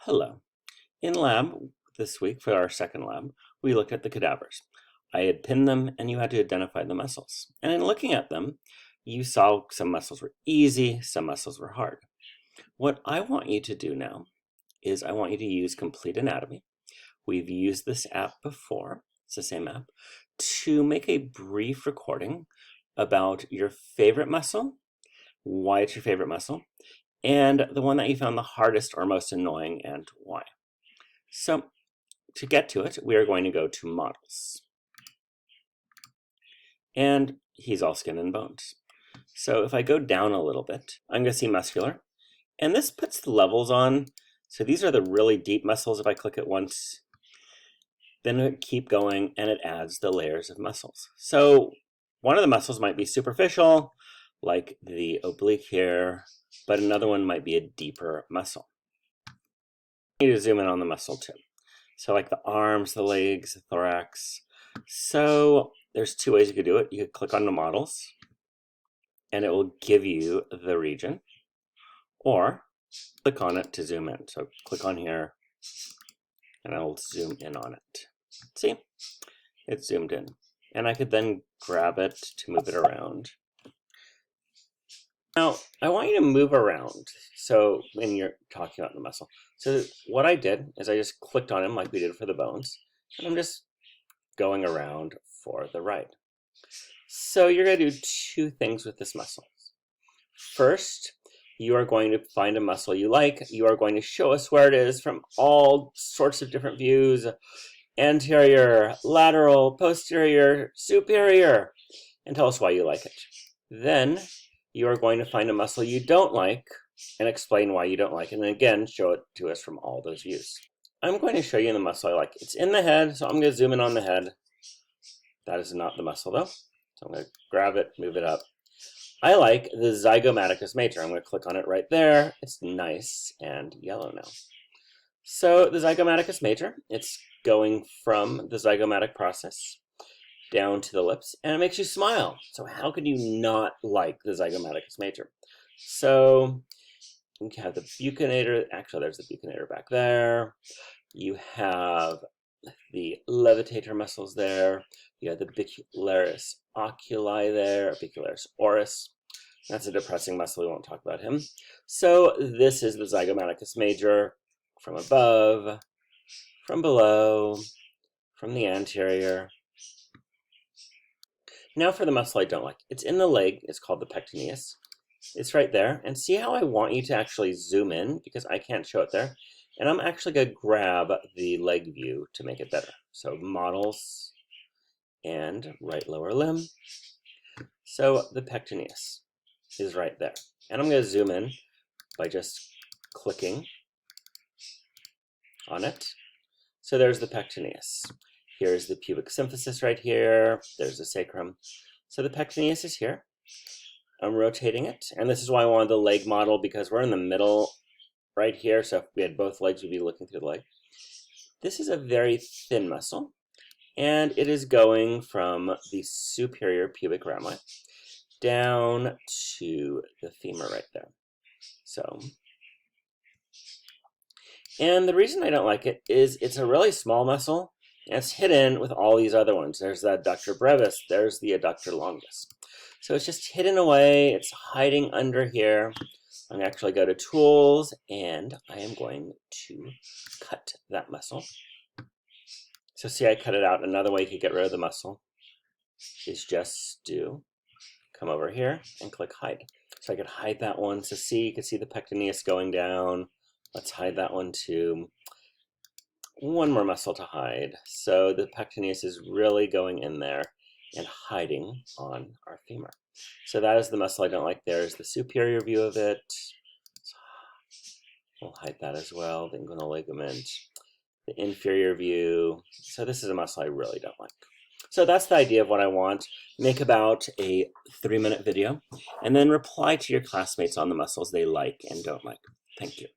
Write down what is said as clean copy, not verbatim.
Hello. In lab this week for our second lab, we looked at the cadavers. I had pinned them and you had to identify the muscles. And in looking at them, you saw some muscles were easy, some muscles were hard. What I want you to do now is I want you to use Complete Anatomy. We've used this app before, it's the same app, to make a brief recording about your favorite muscle, why it's your favorite muscle, and the one that you found the hardest or most annoying and why. So to get to it, we are going to go to Models. And he's all skin and bones. So if I go down a little bit, I'm going to see muscular. And this puts the levels on. So these are the really deep muscles. If I click it once, then it keep going and it adds the layers of muscles. So one of the muscles might be superficial, like the oblique here, but another one might be a deeper muscle. You need to zoom in on the muscle too. So like the arms, the legs, the thorax. So there's two ways you could do it. You could click on the models and it will give you the region, or click on it to zoom in. So click on here and I'll zoom in on it. See, it's zoomed in. And I could then grab it to move it around. Now, I want you to move around, so when you're talking about the muscle. So what I did is I just clicked on him like we did for the bones, and I'm just going around for the ride. So you're going to do two things with this muscle. First, you are going to find a muscle you like. You are going to show us where it is from all sorts of different views: anterior, lateral, posterior, superior, and tell us why you like it. Then you are going to find a muscle you don't like and explain why you don't like it, and again, show it to us from all those views. I'm going to show you the muscle I like. It's in the head, so I'm going to zoom in on the head. That is not the muscle though. So I'm going to grab it, move it up. I like the Zygomaticus Major. I'm going to click on it right there. It's nice and yellow now. So the Zygomaticus Major, it's going from the zygomatic process down to the lips, and it makes you smile. So how could you not like the Zygomaticus Major? So you have the buccinator. Actually, there's the buccinator back there. You have the levitator muscles there. You have the bicularis oculi there, bicularis oris. That's a depressing muscle. We won't talk about him. So this is the Zygomaticus Major from above, from below, from the anterior. Now for the muscle I don't like. It's in the leg. It's called the Pectineus. It's right there. And see how I want you to actually zoom in, because I can't show it there. And I'm actually going to grab the leg view to make it better. So Models and right lower limb. So the Pectineus is right there. And I'm going to zoom in by just clicking on it. So there's the Pectineus. Here's the pubic symphysis right here. There's the sacrum. So the Pectineus is here. I'm rotating it. And this is why I wanted the leg model, because we're in the middle right here. So if we had both legs, we'd be looking through the leg. This is a very thin muscle. And it is going from the superior pubic rami down to the femur right there. So, and the reason I don't like it is it's a really small muscle. And it's hidden with all these other ones. There's the adductor brevis. There's the adductor longus. So it's just hidden away. It's hiding under here. I'm going to actually go to Tools, and I am going to cut that muscle. So see, I cut it out. Another way you could get rid of the muscle is just to come over here and click Hide. So I could hide that one. So see, you can see the Pectineus going down. Let's hide that one too. One more muscle to hide. So the Pectineus is really going in there and hiding on our femur. So that is the muscle I don't like. There's the superior view of it. So we'll hide that as well. The inguinal ligament, the inferior view. So this is a muscle I really don't like. So that's the idea of what I want. Make about a 3-minute video and then reply to your classmates on the muscles they like and don't like. Thank you.